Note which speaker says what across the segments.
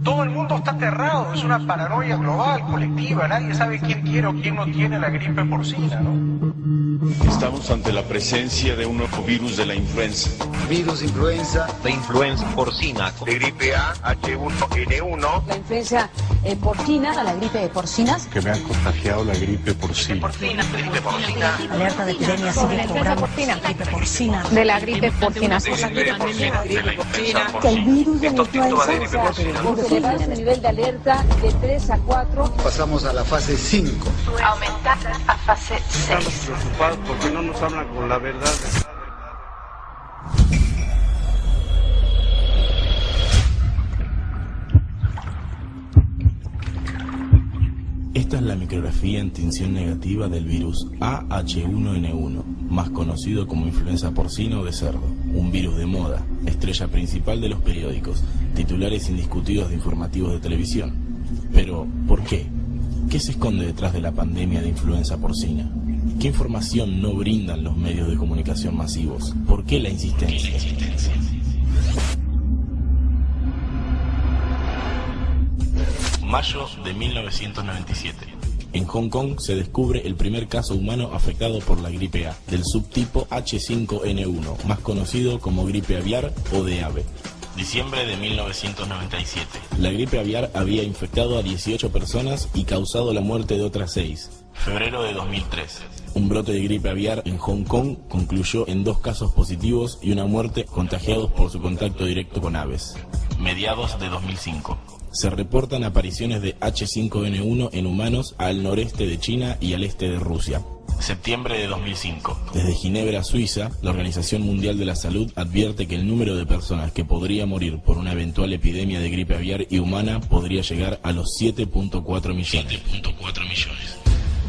Speaker 1: Todo el mundo está aterrado, es una paranoia global, colectiva, nadie sabe quién tiene o quién no tiene la gripe porcina, ¿no?
Speaker 2: Estamos ante la presencia de un nuevo virus de la influenza.
Speaker 3: Virus influenza.
Speaker 4: De influenza porcina.
Speaker 5: De gripe A, H1N1.
Speaker 6: La influencia porcina, la gripe porcina.
Speaker 7: Que me han contagiado la gripe porcina.
Speaker 5: Gripe porcina.
Speaker 6: Alerta de epidemia sigue cobrando. Gripe porcina.
Speaker 8: De la gripe porcina.
Speaker 6: Que el virus de la influenza
Speaker 8: Se eleva el nivel de alerta de 3 a 4.
Speaker 3: Pasamos a la fase 5.
Speaker 8: Aumentar a fase 6.
Speaker 9: Estamos preocupados porque no nos hablan con la verdad.
Speaker 10: Esta es la micrografía en tinción negativa del virus AH1N1, más conocido como influenza porcina o de cerdo, un virus de moda, estrella principal de los periódicos, titulares indiscutidos de informativos de televisión. Pero, ¿por qué? ¿Qué se esconde detrás de la pandemia de influenza porcina? ¿Qué información no brindan los medios de comunicación masivos? ¿Por qué la insistencia? Mayo de 1997. En Hong Kong se descubre el primer caso humano afectado por la gripe A, del subtipo H5N1, más conocido como gripe aviar o de ave. Diciembre de 1997. La gripe aviar había infectado a 18 personas y causado la muerte de otras 6. Febrero de 2003. Un brote de gripe aviar en Hong Kong concluyó en 2 casos positivos y una muerte contagiados por su contacto directo con aves. Mediados de 2005. Se reportan apariciones de H5N1 en humanos al noreste de China y al este de Rusia. Septiembre de 2005. Desde Ginebra, Suiza, la Organización Mundial de la Salud advierte que el número de personas que podría morir por una eventual epidemia de gripe aviar y humana podría llegar a los 7.4 millones.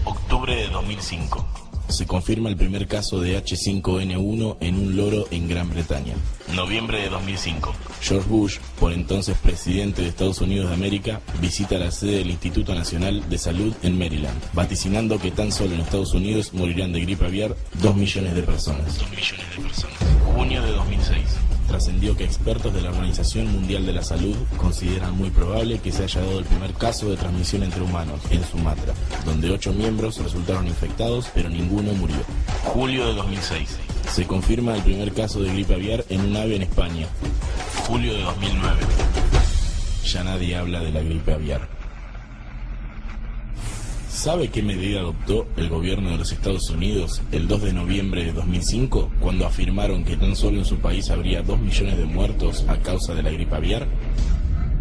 Speaker 10: Octubre de 2005. Se confirma el primer caso de H5N1 en un loro en Gran Bretaña. Noviembre de 2005. George Bush, por entonces presidente de Estados Unidos de América, visita la sede del Instituto Nacional de Salud en Maryland, vaticinando que tan solo en Estados Unidos morirán de gripe aviar 2 millones de personas. Junio de 2006. Trascendió que expertos de la Organización Mundial de la Salud consideran muy probable que se haya dado el primer caso de transmisión entre humanos en Sumatra, donde 8 miembros resultaron infectados, pero ninguno murió. Julio de 2006. Se confirma el primer caso de gripe aviar en un ave en España. Julio de 2009. Ya nadie habla de la gripe aviar. ¿Sabe qué medida adoptó el gobierno de los Estados Unidos el 2 de noviembre de 2005, cuando afirmaron que tan solo en su país habría 2 millones de muertos a causa de la gripe aviar?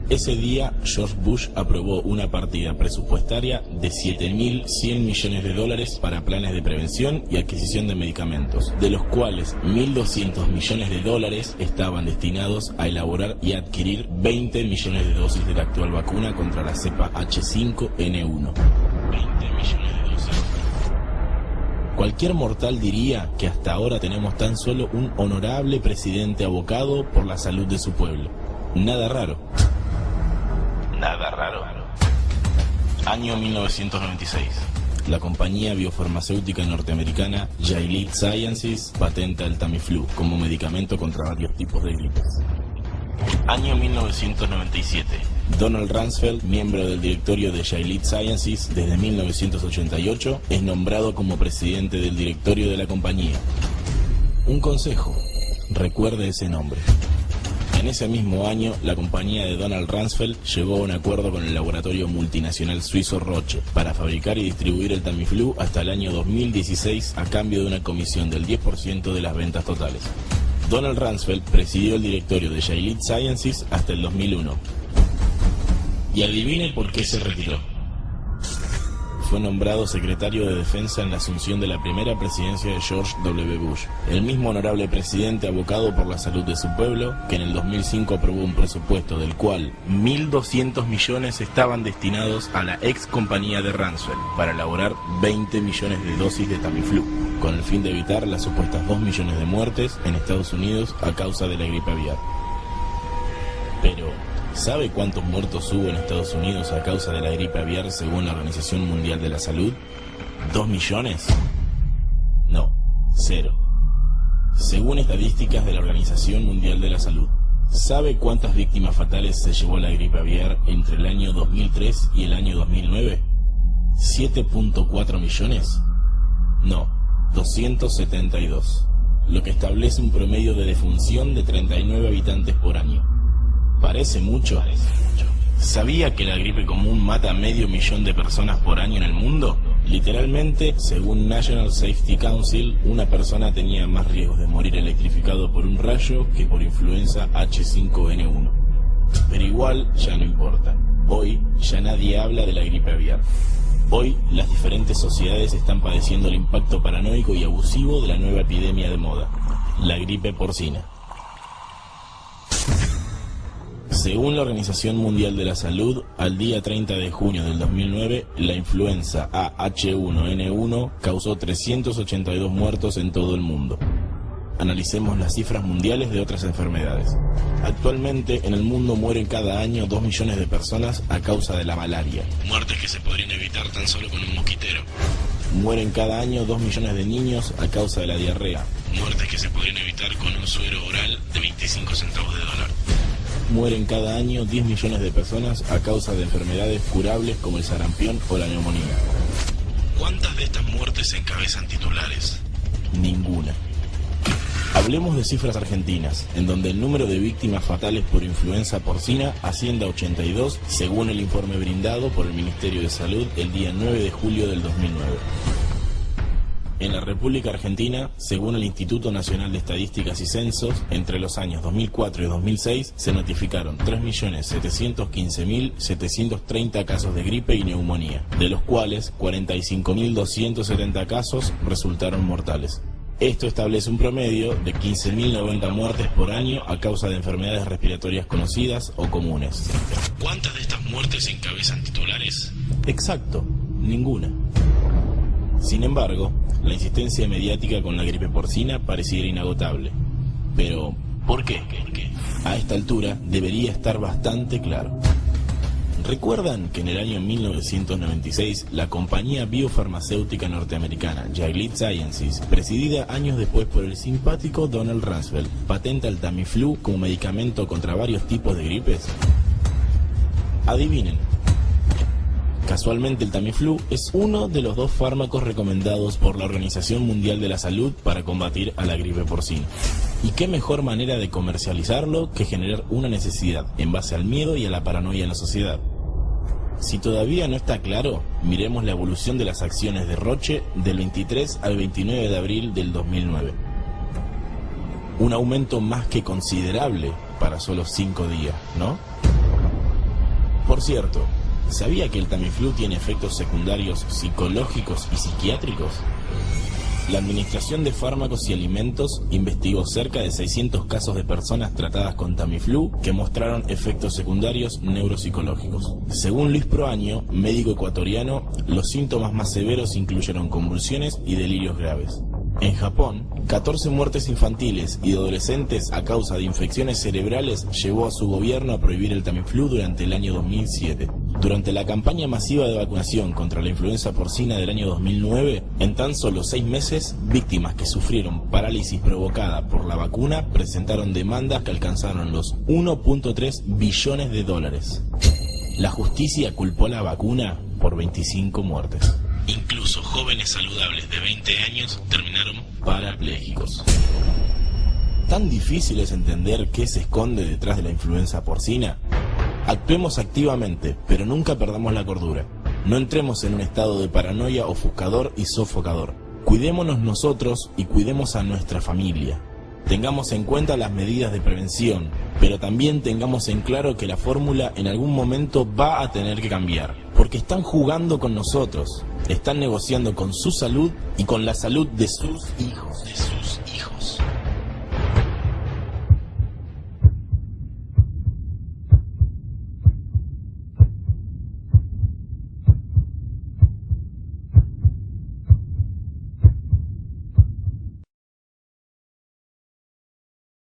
Speaker 10: Ese día, George Bush aprobó una partida presupuestaria de 7.100 millones de dólares para planes de prevención y adquisición de medicamentos, de los cuales 1.200 millones de dólares estaban destinados a elaborar y adquirir 20 millones de dosis de la actual vacuna contra la cepa H5N1. 20 millones de dosis. Cualquier mortal diría que hasta ahora tenemos tan solo un honorable presidente abocado por la salud de su pueblo. Nada raro. Nada raro. Año 1996. La compañía biofarmacéutica norteamericana Gilead Sciences patenta el Tamiflu como medicamento contra varios tipos de gripes. Año 1997. Donald Rumsfeld, miembro del directorio de Gilead Sciences desde 1988, es nombrado como presidente del directorio de la compañía. Un consejo: recuerde ese nombre. En ese mismo año, la compañía de Donald Rumsfeld llegó a un acuerdo con el laboratorio multinacional suizo Roche para fabricar y distribuir el Tamiflu hasta el año 2016 a cambio de una comisión del 10% de las ventas totales. Donald Rumsfeld presidió el directorio de Gilead Sciences hasta el 2001. Y adivine por qué se retiró. Fue nombrado secretario de Defensa en la asunción de la primera presidencia de George W. Bush, el mismo honorable presidente abocado por la salud de su pueblo, que en el 2005 aprobó un presupuesto del cual 1.200 millones estaban destinados a la ex compañía de Rumsfeld para elaborar 20 millones de dosis de Tamiflu, con el fin de evitar las supuestas 2 millones de muertes en Estados Unidos a causa de la gripe aviar. Pero, ¿sabe cuántos muertos hubo en Estados Unidos a causa de la gripe aviar según la Organización Mundial de la Salud? ¿2 millones? No, 0. según estadísticas de la Organización Mundial de la Salud. ¿Sabe cuántas víctimas fatales se llevó la gripe aviar entre el año 2003 y el año 2009? ¿7.4 millones? No, 272, lo que establece un promedio de defunción de 39 habitantes por año. ¿Parece mucho? ¿Sabía que la gripe común mata a 500.000 de personas por año en el mundo? Literalmente, según National Safety Council, una persona tenía más riesgos de morir electrificado por un rayo que por influenza H5N1. Pero igual ya no importa. Hoy ya nadie habla de la gripe aviar. Hoy las diferentes sociedades están padeciendo el impacto paranoico y abusivo de la nueva epidemia de moda, la gripe porcina. Según la Organización Mundial de la Salud, al día 30 de junio del 2009, la influenza H1N1 causó 382 muertos en todo el mundo. Analicemos las cifras mundiales de otras enfermedades. Actualmente, en el mundo mueren cada año 2 millones de personas a causa de la malaria. Muertes que se podrían evitar tan solo con un mosquitero. Mueren cada año 2 millones de niños a causa de la diarrea. Muertes que se podrían evitar con un suero oral de 25 centavos de dólar. Mueren cada año 10 millones de personas a causa de enfermedades curables como el sarampión o la neumonía. ¿Cuántas de estas muertes encabezan titulares? Ninguna. Hablemos de cifras argentinas, en donde el número de víctimas fatales por influenza porcina asciende a 82, según el informe brindado por el Ministerio de Salud el día 9 de julio del 2009. En la República Argentina, según el Instituto Nacional de Estadísticas y Censos, entre los años 2004 y 2006 se notificaron 3.715.730 casos de gripe y neumonía, de los cuales 45.270 casos resultaron mortales. Esto establece un promedio de 15.090 muertes por año a causa de enfermedades respiratorias conocidas o comunes. ¿Cuántas de estas muertes encabezan titulares? Exacto, ninguna. Sin embargo, la insistencia mediática con la gripe porcina pareciera inagotable. Pero, ¿por qué? A esta altura debería estar bastante claro. ¿Recuerdan que en el año 1996 la compañía biofarmacéutica norteamericana Gilead Sciences, presidida años después por el simpático Donald Rumsfeld, patenta el Tamiflu como medicamento contra varios tipos de gripes? Adivinen. Casualmente el Tamiflu es uno de los 2 fármacos recomendados por la Organización Mundial de la Salud para combatir a la gripe porcina. ¿Y qué mejor manera de comercializarlo que generar una necesidad en base al miedo y a la paranoia en la sociedad? Si todavía no está claro, miremos la evolución de las acciones de Roche del 23 al 29 de abril del 2009. Un aumento más que considerable para solo 5 días, ¿no? Por cierto, ¿sabía que el Tamiflu tiene efectos secundarios psicológicos y psiquiátricos? La Administración de Fármacos y Alimentos investigó cerca de 600 casos de personas tratadas con Tamiflu que mostraron efectos secundarios neuropsicológicos. Según Luis Proaño, médico ecuatoriano, los síntomas más severos incluyeron convulsiones y delirios graves. En Japón, 14 muertes infantiles y de adolescentes a causa de infecciones cerebrales llevó a su gobierno a prohibir el Tamiflu durante el año 2007. Durante la campaña masiva de vacunación contra la influenza porcina del año 2009, en tan solo 6 meses, víctimas que sufrieron parálisis provocada por la vacuna presentaron demandas que alcanzaron los 1.3 billones de dólares. La justicia culpó a la vacuna por 25 muertes. Incluso jóvenes saludables de 20 años terminaron parapléjicos. ¿Tan difícil es entender qué se esconde detrás de la influenza porcina? Actuemos activamente, pero nunca perdamos la cordura. No entremos en un estado de paranoia ofuscador y sofocador. Cuidémonos nosotros y cuidemos a nuestra familia. Tengamos en cuenta las medidas de prevención, pero también tengamos en claro que la fórmula en algún momento va a tener que cambiar, porque están jugando con nosotros, están negociando con su salud y con la salud de sus hijos.